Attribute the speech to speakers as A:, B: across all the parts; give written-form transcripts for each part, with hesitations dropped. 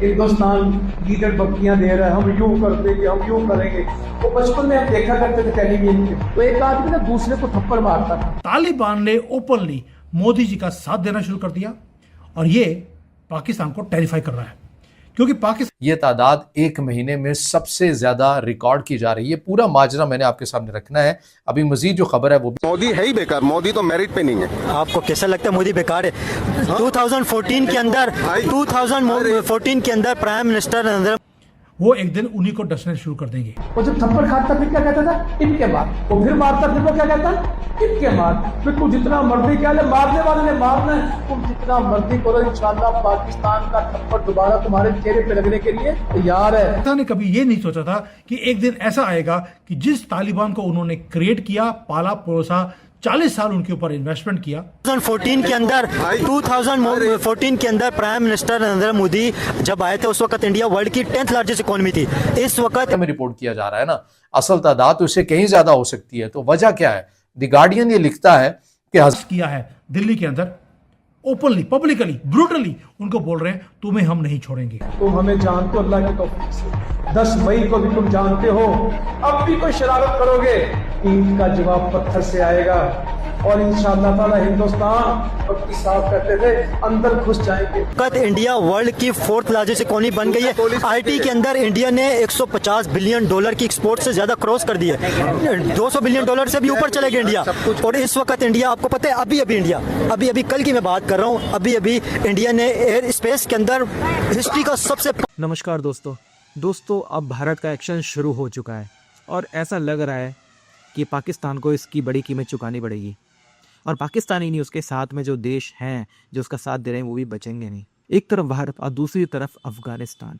A: हिंदुस्तान गीदड़ बकरियां दे रहा है, हम यूं कर देंगे, हम यूं करेंगे। वो बचपन में हम देखा करते थे टेलीविजन पे, तो एक आदमी ना दूसरे को थप्पड़ मारता था।
B: तालिबान ने ओपनली मोदी जी का साथ देना शुरू कर दिया और ये पाकिस्तान को टेरिफाई कर रहा है, क्योंकि पाकिस्तान
C: ये तादाद एक महीने में सबसे ज्यादा रिकॉर्ड की जा रही है। पूरा माजरा मैंने आपके सामने रखना है। अभी मजीद जो खबर है वो
D: मोदी है ही बेकार, मोदी तो मेरिट पे नहीं है।
E: आपको कैसा लगता है मोदी बेकार है? 2014 के अंदर प्राइम मिनिस्टर नरेंद्र
B: वो एक दिन उन्हीं को डसने शुरू कर देंगे।
A: वो जब थप्पड़ खाता फिर क्या कहता था? इनके मार। वो फिर मारता फिर वो क्या कहता? इनके मार। फिर तू जितना मर्जी क्या ले, मारने वाले ने मारना है, तुम जितना मर्जी करो, इंशाल्लाह पाकिस्तान का थप्पड़ दोबारा तुम्हारे चेहरे पे लगने के लिए तैयार है।
B: पाकिस्तान ने कभी ये नहीं सोचा था कि एक दिन ऐसा आएगा कि जिस तालिबान को उन्होंने क्रिएट किया, पाला परोसा, 40 साल उनके ऊपर इन्वेस्टमेंट किया।
E: 2014 के अंदर प्राइम मिनिस्टर नरेंद्र मोदी जब आए थे, उस वक्त इंडिया वर्ल्ड की 10th लार्जेस्ट इकोनॉमी थी। इस वक्त
C: में रिपोर्ट किया जा रहा है ना, असल तादाद तो इससे कहीं ज्यादा हो सकती है। तो वजह क्या है? द गार्डियन ये लिखता है कि
B: किया है दिल्ली के अंदर ओपनली, पब्लिकली, ब्रूटली उनको बोल रहे हैं तुम्हें हम नहीं छोड़ेंगे।
A: तुम हमें जानते हो अल्लाह के तौफीक से, 10 मई को भी तुम जानते हो, अब भी कोई शरारत करोगे ईद का जवाब पत्थर से आएगा। और इंशाअल्लाह ताला हिंदुस्तान पक्की साफ करते थे, अंदर घुस जाएंगे।
E: वक्त इंडिया वर्ल्ड की 4th लार्जेस्ट इकोनॉमी बन गई है। आईटी के अंदर इंडिया ने 150 बिलियन डॉलर की एक्सपोर्ट से ज्यादा क्रॉस कर दी है। 200 बिलियन डॉलर से भी ऊपर चले गए इंडिया। और इस वक्त इंडिया, आपको पता है, अभी कल की मैं बात कर रहा हूँ, अभी इंडिया ने एयर स्पेस के अंदर हिस्ट्री का सबसे।
F: नमस्कार दोस्तों, अब भारत का एक्शन शुरू हो चुका है और ऐसा लग रहा है कि पाकिस्तान को इसकी बड़ी कीमत चुकानी पड़ेगी। और पाकिस्तान ही नहीं, उसके साथ में जो देश हैं जो उसका साथ दे रहे हैं वो भी बचेंगे नहीं। एक तरफ भारत और दूसरी तरफ अफगानिस्तान,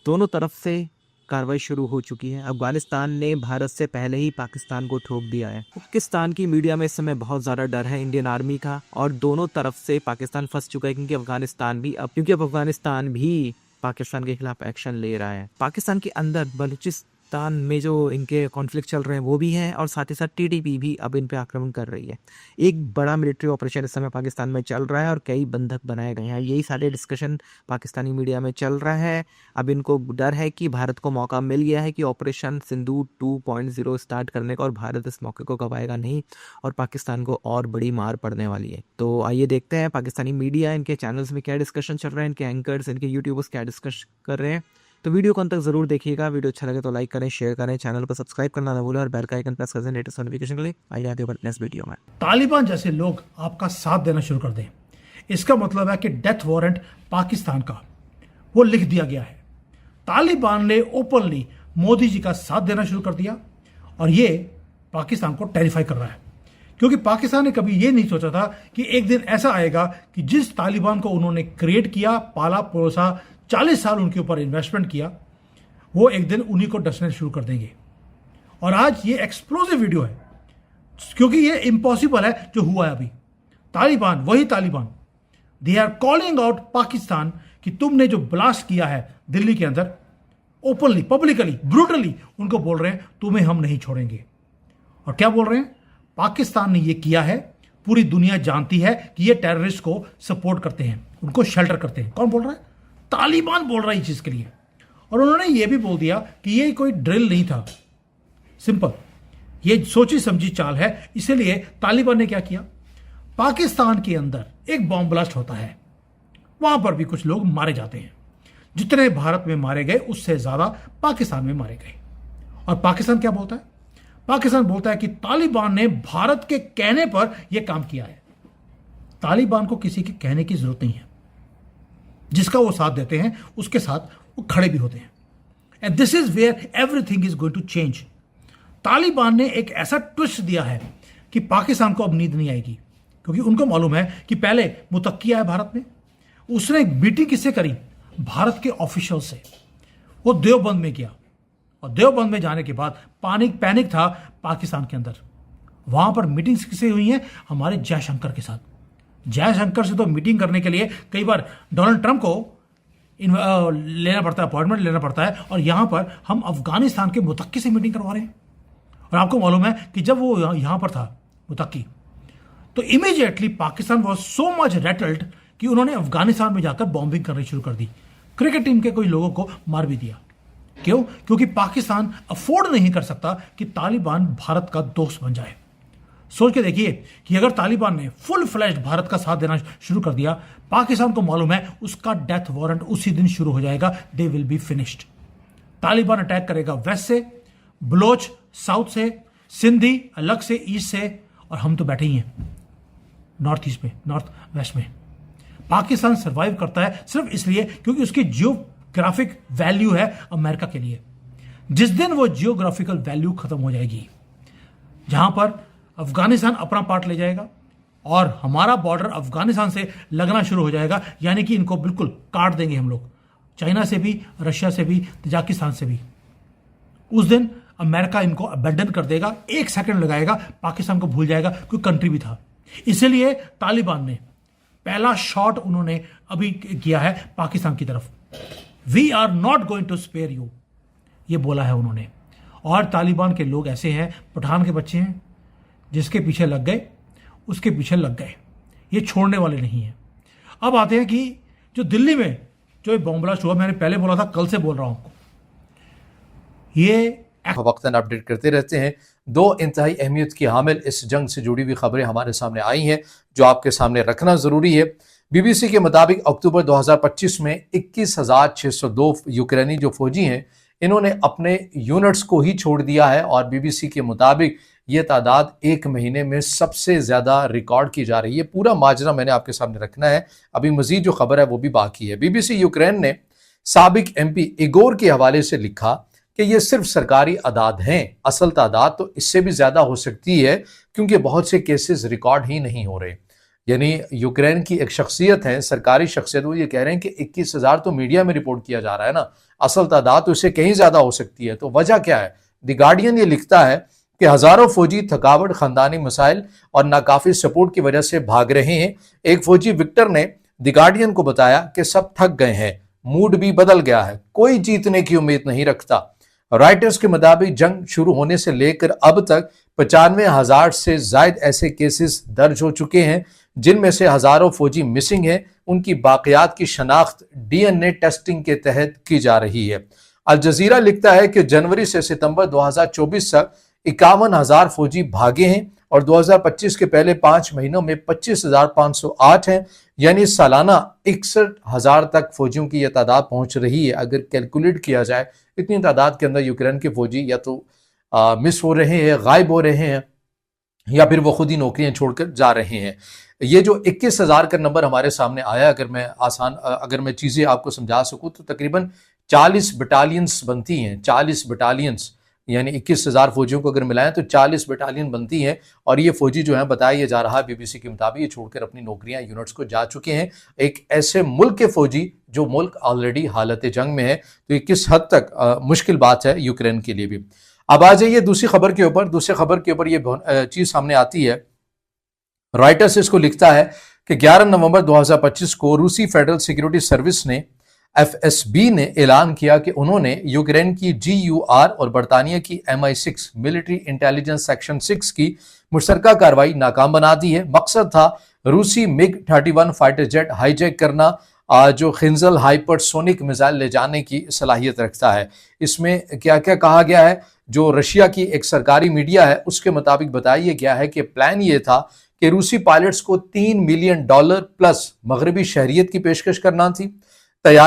F: दोनों तरफ से कार्रवाई शुरू हो चुकी है। अफगानिस्तान ने भारत से पहले ही पाकिस्तान को ठोक दिया है। पाकिस्तान की मीडिया में इस समय बहुत ज़्यादा डर है इंडियन आर्मी का, और दोनों तरफ से पाकिस्तान फंस चुका है, क्योंकि अफगानिस्तान भी पाकिस्तान के खिलाफ एक्शन ले रहा है। पाकिस्तान के अंदर बलूचिस्तान में जो इनके कॉन्फ्लिक्ट चल रहे हैं वो भी हैं, और साथ ही साथ टीटीपी भी अब इन पे आक्रमण कर रही है। एक बड़ा मिलिट्री ऑपरेशन इस समय पाकिस्तान में चल रहा है और कई बंधक बनाए गए हैं। यही सारे डिस्कशन पाकिस्तानी मीडिया में चल रहा है। अब इनको डर है कि भारत को मौका मिल गया है कि ऑपरेशन सिंदूर 2.0 स्टार्ट करने का, और भारत इस मौके को गंवाएगा नहीं और पाकिस्तान को और बड़ी मार पड़ने वाली है। तो आइए देखते हैं पाकिस्तानी मीडिया, इनके चैनल्स में क्या डिस्कशन चल रहा है, इनके एंकर्स, इनके यूट्यूबर्स क्या डिस्कस कर रहे हैं। तो वीडियो को अंत तक जरूर देखिएगा। वीडियो अच्छा लगे तो लाइक करें, शेयर करें, चैनल को सब्सक्राइब करना ना भूलें और बेल का आइकन प्रेस करें लेटेस्ट नोटिफिकेशन के लिए। आइए आगे बढ़ते हैं इस वीडियो में।
B: तालिबान जैसे लोग आपका साथ देना शुरू कर दें, इसका मतलब है कि डेथ वारंट पाकिस्तान का वो लिख दिया गया है। तालिबान ने ओपनली मोदी जी का साथ देना शुरू कर दिया और ये पाकिस्तान को टेरिफाई कर रहा है, क्योंकि पाकिस्तान ने कभी ये नहीं सोचा था कि एक दिन ऐसा आएगा कि जिस तालिबान को उन्होंने क्रिएट किया, पाला परोसा, 40 साल उनके ऊपर इन्वेस्टमेंट किया, वो एक दिन उन्हीं को डसने शुरू कर देंगे। और आज ये एक्सप्लोसिव वीडियो है, क्योंकि ये इम्पॉसिबल है जो हुआ है अभी। तालिबान, वही Taliban, they are calling out Pakistan कि तुमने जो ब्लास्ट किया है दिल्ली के अंदर, ओपनली, पब्लिकली, ब्रूटली उनको बोल रहे हैं तुम्हें हम नहीं छोड़ेंगे। और क्या बोल रहे हैं? पाकिस्तान ने ये किया है, पूरी दुनिया जानती है कि ये टेररिस्ट को सपोर्ट करते हैं, उनको शेल्टर करते हैं। कौन बोल रहा है? तालिबान बोल रहा है इस चीज के लिए। और उन्होंने ये भी बोल दिया कि ये कोई ड्रिल नहीं था, सिंपल, ये सोची समझी चाल है। इसीलिए तालिबान ने क्या किया, पाकिस्तान के अंदर एक बॉम्ब ब्लास्ट होता है, वहां पर भी कुछ लोग मारे जाते हैं। जितने भारत में मारे गए उससे ज्यादा पाकिस्तान में मारे गए। और पाकिस्तान क्या बोलता है? पाकिस्तान बोलता है कि तालिबान ने भारत के कहने पर यह काम किया है। तालिबान को किसी के कहने की जरूरत नहीं है, जिसका वो साथ देते हैं उसके साथ वो खड़े भी होते हैं। And this is where everything is going to change. Taliban ने एक ऐसा ट्विस्ट दिया है कि पाकिस्तान को अब नींद नहीं आएगी, क्योंकि उनको मालूम है कि पहले मुतक्की आया भारत में, उसने एक मीटिंग किससे करी? भारत के ऑफिशियल से। वो देवबंद में गया और देवबंद में जाने के बाद पैनिक था पाकिस्तान के अंदर। वहां पर मीटिंग्स किससे हुई हैं? हमारे जयशंकर के साथ। जयशंकर से तो मीटिंग करने के लिए कई बार डोनाल्ड ट्रंप को लेना पड़ता है, अपॉइंटमेंट लेना पड़ता है, और यहां पर हम अफगानिस्तान के मुतक्की से मीटिंग करवा रहे हैं। और आपको मालूम है कि जब वो यहां पर था मुतक्की, तो immediately Pakistan was so much rattled कि उन्होंने अफगानिस्तान में जाकर बॉम्बिंग करनी शुरू कर दी। क्रिकेट टीम के कोई लोगों को मार भी दिया। क्यों? क्योंकि पाकिस्तान अफोर्ड नहीं कर सकता कि तालिबान भारत का दोस्त बन जाए। सोच के देखिए कि अगर तालिबान ने फुल फ्लैश्ड भारत का साथ देना शुरू कर दिया, पाकिस्तान को मालूम है उसका डेथ वारंट उसी दिन शुरू हो जाएगा। They will be finished. Taliban attack करेगा वेस्ट से, बलोच साउथ से, सिंधी अलग से ईस्ट से, और हम तो बैठे ही हैं नॉर्थ ईस्ट में, नॉर्थ वेस्ट में। पाकिस्तान सर्वाइव करता है सिर्फ इसलिए क्योंकि उसकी जियोग्राफिक वैल्यू है अमेरिका के लिए। जिस दिन वो जियोग्राफिकल वैल्यू खत्म हो जाएगी, जहां पर अफगानिस्तान अपना पार्ट ले जाएगा और हमारा बॉर्डर अफगानिस्तान से लगना शुरू हो जाएगा, यानी कि इनको बिल्कुल काट देंगे हम लोग, चाइना से भी, रशिया से भी, तजाकिस्तान से भी। उस दिन अमेरिका इनको अबेंडन कर देगा, 1 सेकंड लगाएगा, पाकिस्तान को भूल जाएगा कोई कंट्री भी था। इसलिए तालिबान ने पहला शॉट उन्होंने अभी किया है पाकिस्तान की तरफ। We are not going to spare you, ये बोला है उन्होंने। और तालिबान के लोग ऐसे हैं, पठान के बच्चे हैं, जिसके पीछे लग गए उसके पीछे लग गए, ये छोड़ने वाले नहीं हैं। अब आते हैं कि जो दिल्ली में जो बॉम्ब ब्लास्ट हुआ, मैंने पहले बोला था, कल से बोल रहा हूं आपको, ये
C: वक्तन अपडेट करते रहते हैं। 2 इंतहाई अहमियत की हामिल इस जंग से जुड़ी हुई खबरें हमारे सामने आई हैं जो आपके सामने रखना जरूरी है। बीबीसी के मुताबिक अक्टूबर 2025 में 21,602 यूक्रेनी जो फौजी हैं, इन्होंने अपने यूनिट्स को ही छोड़ दिया है और बीबीसी के मुताबिक ये तादाद 1 महीने में सबसे ज्यादा रिकॉर्ड की जा रही है। पूरा माजरा मैंने आपके सामने रखना है, अभी मजीद जो खबर है वो भी बाकी है। बीबीसी यूक्रेन ने साबिक एमपी इगोर के हवाले से लिखा कि ये सिर्फ सरकारी आदाद हैं, असल तादाद तो इससे भी ज्यादा हो सकती है क्योंकि बहुत से केसेस रिकॉर्ड ही नहीं हो रहे। यानी यूक्रेन की एक शख्सियत है, सरकारी शख्सियत, वो ये कह रहे हैं कि 21,000 तो मीडिया में रिपोर्ट किया जा रहा है ना, असल तादाद तो इससे कहीं ज्यादा हो सकती है। तो वजह क्या है? द गार्डियन ये लिखता है कि हजारों फौजी थकावट, खानदानी मसाइल और नाकाफी सपोर्ट की वजह से भाग रहे हैं। एक फौजी विक्टर ने द गार्डियन को बताया कि सब थक गए हैं, मूड भी बदल गया है, कोई जीतने की उम्मीद नहीं रखता। राइटर्स के मुताबिक जंग शुरू होने से लेकर अब तक 95,000 से ज्यादा ऐसे केसेस दर्ज हो चुके हैं, जिनमें से हजारों फौजी मिसिंग हैं। उनकी बाकियात की शनाख्त डीएनए टेस्टिंग के तहत की जा रही है। अल जजीरा लिखता है कि जनवरी से सितंबर 2024 तक 51,000 फौजी भागे हैं और 2025 के पहले 5 महीनों में 25,508 हैं, यानी सालाना 61,000 तक फौजियों की यह तादाद पहुंच रही है। अगर कैलकुलेट किया जाए, इतनी तादाद के अंदर यूक्रेन के फौजी या तो मिस हो रहे हैं, गायब हो रहे हैं, या फिर वो खुद ही नौकरियां छोड़कर जा रहे हैं। ये जो 21,000 का नंबर हमारे सामने आया, अगर मैं चीजें आपको समझा सकूं तो तकरीबन 40 बटालियंस बनती हैं। 40 बटालियंस यानी 21,000 फौजियों को अगर मिलाएं तो 40 बटालियन बनती हैं। और ये फौजी जो है, बताया जा रहा है बीबीसी के मुताबिक, ये छोड़कर अपनी नौकरियां, यूनिट्स को जा चुके हैं। एक ऐसे मुल्क के फौजी जो मुल्क ऑलरेडी हालत जंग में है, तो ये किस हद तक मुश्किल बात है यूक्रेन के लिए भी। अब आ जाइए दूसरी खबर के ऊपर। दूसरी खबर के ऊपर ये चीज सामने आती है, रॉयटर्स इसको लिखता है कि 11 नवंबर 2025 को रूसी फेडरल सिक्योरिटी सर्विस ने, एफएसबी ने ऐलान किया कि उन्होंने यूक्रेन की GUR और बरतानिया की MI6 मिलिट्री इंटेलिजेंस सेक्शन 6 की मुश्तरका कार्रवाई नाकाम बना दी है। मकसद था रूसी MiG-31 फाइटर जेट हाईजैक करना, जो खिंजल हाइपरसोनिक मिसाइल ले जाने की सलाहियत रखता है। इसमें क्या क्या कहा गया है, जो रशिया की एक सरकारी मीडिया है उसके मुताबिक बताया गया है कि प्लान ये था कि रूसी पायलट्स को $3 मिलियन प्लस मगरबी शहरियत की पेशकश करना थी।